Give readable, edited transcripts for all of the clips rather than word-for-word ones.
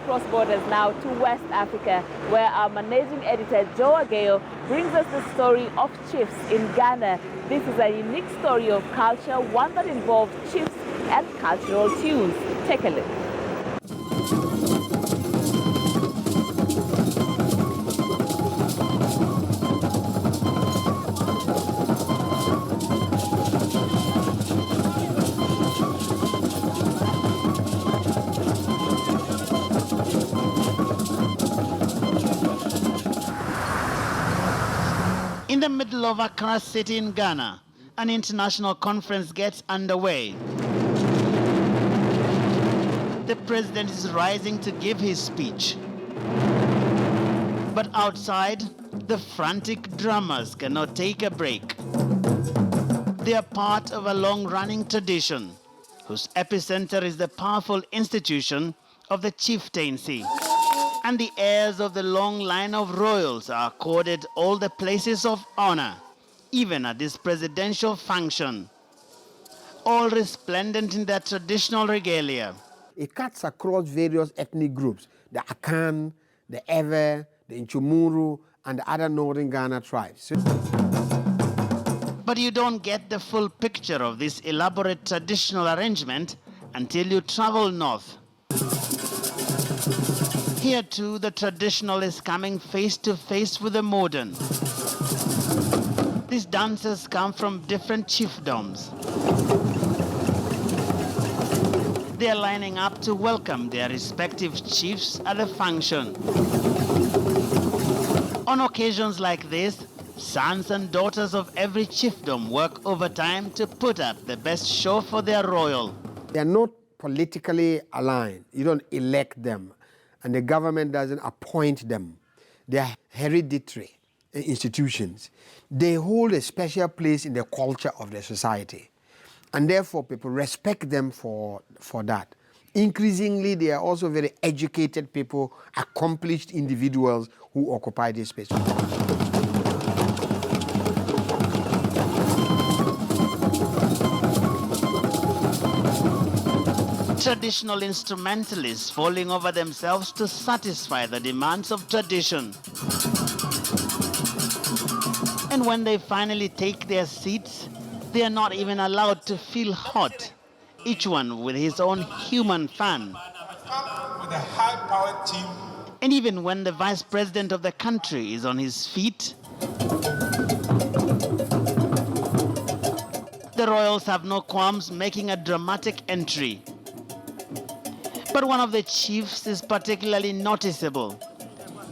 cross borders now to West Africa, where our managing editor, Joe Ageo, brings us the story of chiefs in Ghana. This is a unique story of culture, one that involves chiefs and cultural tunes. Take a look. In the middle of Accra City in Ghana, an international conference gets underway. The president is rising to give his speech. But outside, the frantic drummers cannot take a break. They are part of a long-running tradition, whose epicenter is the powerful institution of the chieftaincy. And the heirs of the long line of royals are accorded all the places of honor, even at this presidential function, all resplendent in their traditional regalia. It cuts across various ethnic groups, the Akan, the Ewe, the Inchumuru, and the other northern Ghana tribes. But you don't get the full picture of this elaborate traditional arrangement until you travel north. Here too, the traditional is coming face to face with the modern. These dancers come from different chiefdoms. They are lining up to welcome their respective chiefs at the function. On occasions like this, sons and daughters of every chiefdom work overtime to put up the best show for their royal. They are not politically aligned. You don't elect them, and the government doesn't appoint them. They are hereditary institutions. They hold a special place in the culture of the society, and therefore people respect them for that. Increasingly, they are also very educated people, accomplished individuals who occupy this space. Traditional instrumentalists falling over themselves to satisfy the demands of tradition. And when they finally take their seats, they are not even allowed to feel hot, each one with his own human fan. With a high-powered team. And even when the vice president of the country is on his feet, the royals have no qualms making a dramatic entry. But one of the chiefs is particularly noticeable.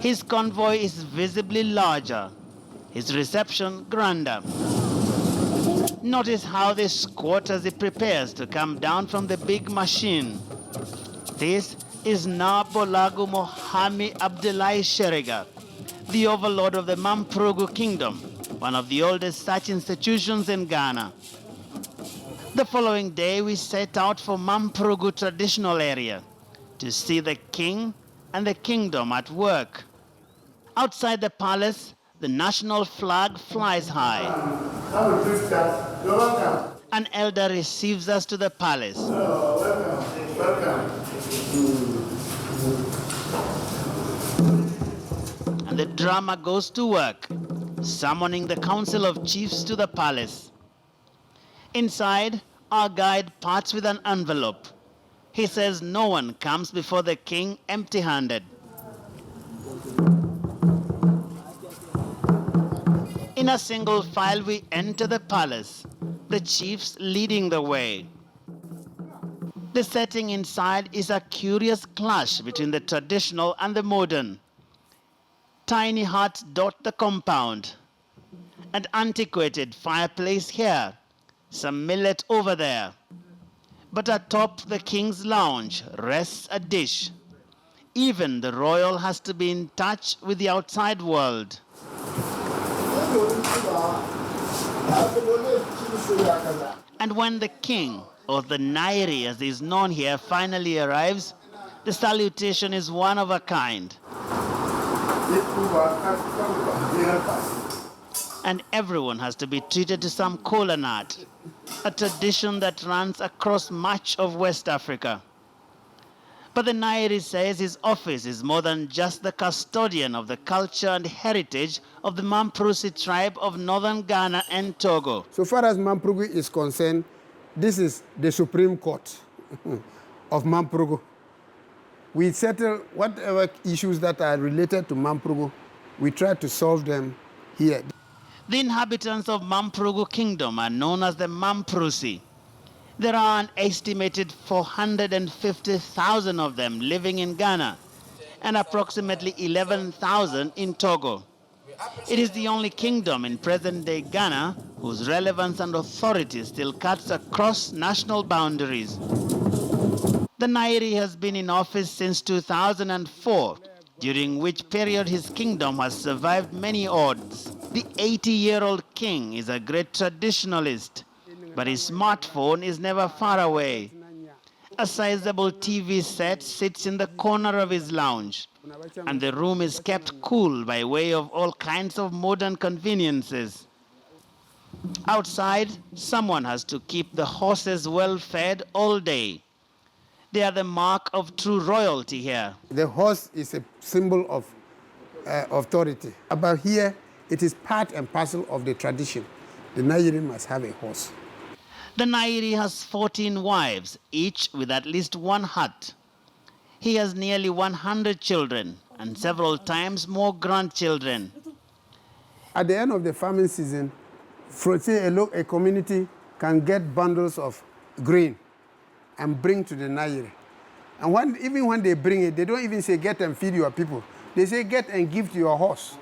His convoy is visibly larger, his reception grander. Notice how they squat as he prepares to come down from the big machine. This is Nabolagu Mohami Abdullahi Sheriga, the overlord of the Mamprogu Kingdom, one of the oldest such institutions in Ghana. The following day, we set out for Mamprogu traditional area to see the king and the kingdom at work. Outside the palace, the national flag flies high. An elder receives us to the palace. Welcome. And the drama goes to work, summoning the council of chiefs to the palace. Inside, our guide parts with an envelope. He says no one comes before the king empty-handed. In a single file, we enter the palace, the chiefs leading the way. The setting inside is a curious clash between the traditional and the modern. Tiny huts dot the compound. An antiquated fireplace here, some millet over there. But atop the king's lounge rests a dish. Even the royal has to be in touch with the outside world. And when the king, or the Nairi as is known here, finally arrives, the salutation is one of a kind. And everyone has to be treated to some kola nut, a tradition that runs across much of West Africa. But the Nairi says his office is more than just the custodian of the culture and heritage of the Mamprusi tribe of northern Ghana and Togo. So far as Mamprugu is concerned, this is the Supreme Court of Mamprugu. We settle whatever issues that are related to Mamprugu, we try to solve them here. The inhabitants of Mamprugu Kingdom are known as the Mamprusi. There are an estimated 450,000 of them living in Ghana and approximately 11,000 in Togo. It is the only kingdom in present-day Ghana whose relevance and authority still cuts across national boundaries. The Nairi has been in office since 2004, during which period his kingdom has survived many odds. The 80-year-old king is a great traditionalist, but his smartphone is never far away. A sizable TV set sits in the corner of his lounge, and the room is kept cool by way of all kinds of modern conveniences. Outside, someone has to keep the horses well fed all day. They are the mark of true royalty here. The horse is a symbol of authority. About here, it is part and parcel of the tradition. The Nairi must have a horse. The Nairi has 14 wives, each with at least one hut. He has nearly 100 children and several times more grandchildren. At the end of the farming season, a community can get bundles of grain and bring to the Nairi. And even when they bring it, they don't even say, get and feed your people. They say, get and give to your horse.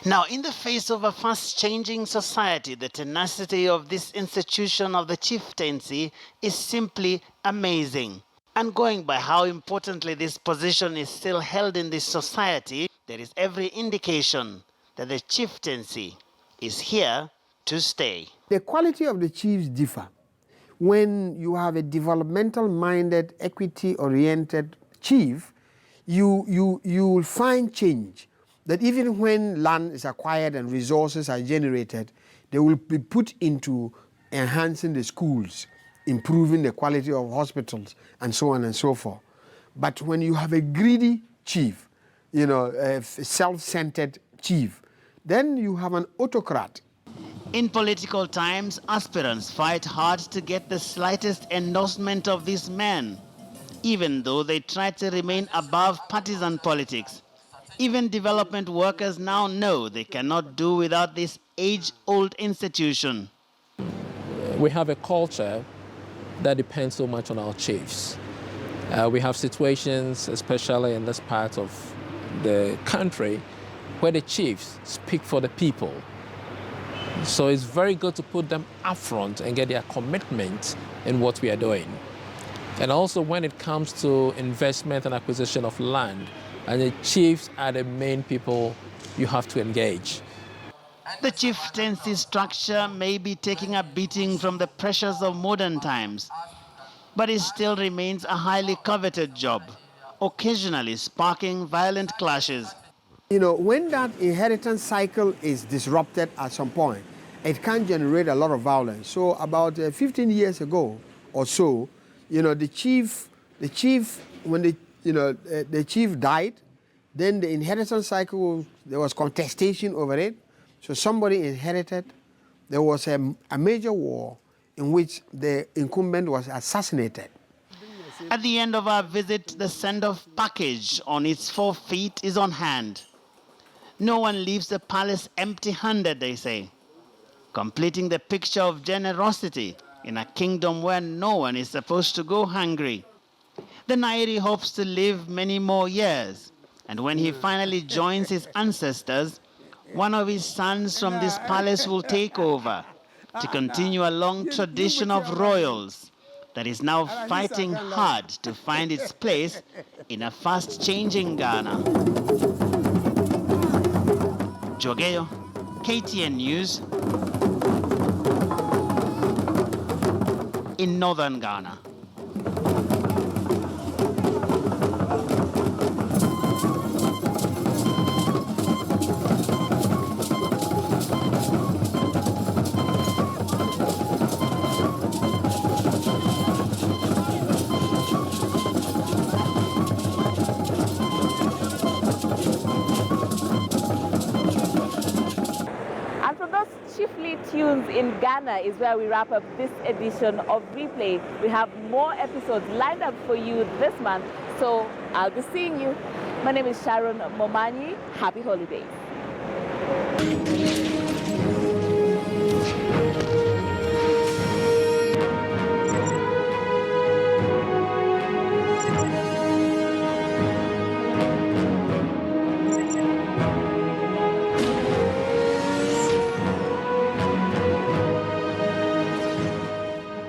Now, in the face of a fast-changing society, the tenacity of this institution of the chieftaincy is simply amazing. And going by how importantly this position is still held in this society, there is every indication that the chieftaincy is here to stay. The quality of the chiefs differ. When you have a developmental-minded, equity-oriented chief, you will find change. That even when land is acquired and resources are generated, they will be put into enhancing the schools, improving the quality of hospitals, and so on and so forth. But when you have a greedy chief, a self-centered chief, then you have an autocrat. In political times, aspirants fight hard to get the slightest endorsement of these men, even though they try to remain above partisan politics. Even development workers now know they cannot do without this age-old institution. We have a culture that depends so much on our chiefs. We have situations, especially in this part of the country, where the chiefs speak for the people. So it's very good to put them up front and get their commitment in what we are doing. And also when it comes to investment and acquisition of land, and the chiefs are the main people you have to engage. The chieftaincy structure may be taking a beating from the pressures of modern times, but it still remains a highly coveted job, occasionally sparking violent clashes. When that inheritance cycle is disrupted at some point, it can generate a lot of violence. So about 15 years ago or so, the chief, when the chief died, then the inheritance cycle, there was contestation over it. So somebody inherited. There was a major war in which the incumbent was assassinated. At the end of our visit, the send-off package on its 4 feet is on hand. No one leaves the palace empty-handed, they say, completing the picture of generosity in a kingdom where no one is supposed to go hungry. The Nairi hopes to live many more years, and when he finally joins his ancestors, one of his sons from this palace will take over to continue a long tradition of royals that is now fighting hard to find its place in a fast-changing Ghana. Jogeyo, KTN News, in northern Ghana. Family Tunes in Ghana is where we wrap up this edition of Replay. We have more episodes lined up for you this month, so I'll be seeing you. My name is Sharon Momanyi. Happy holidays.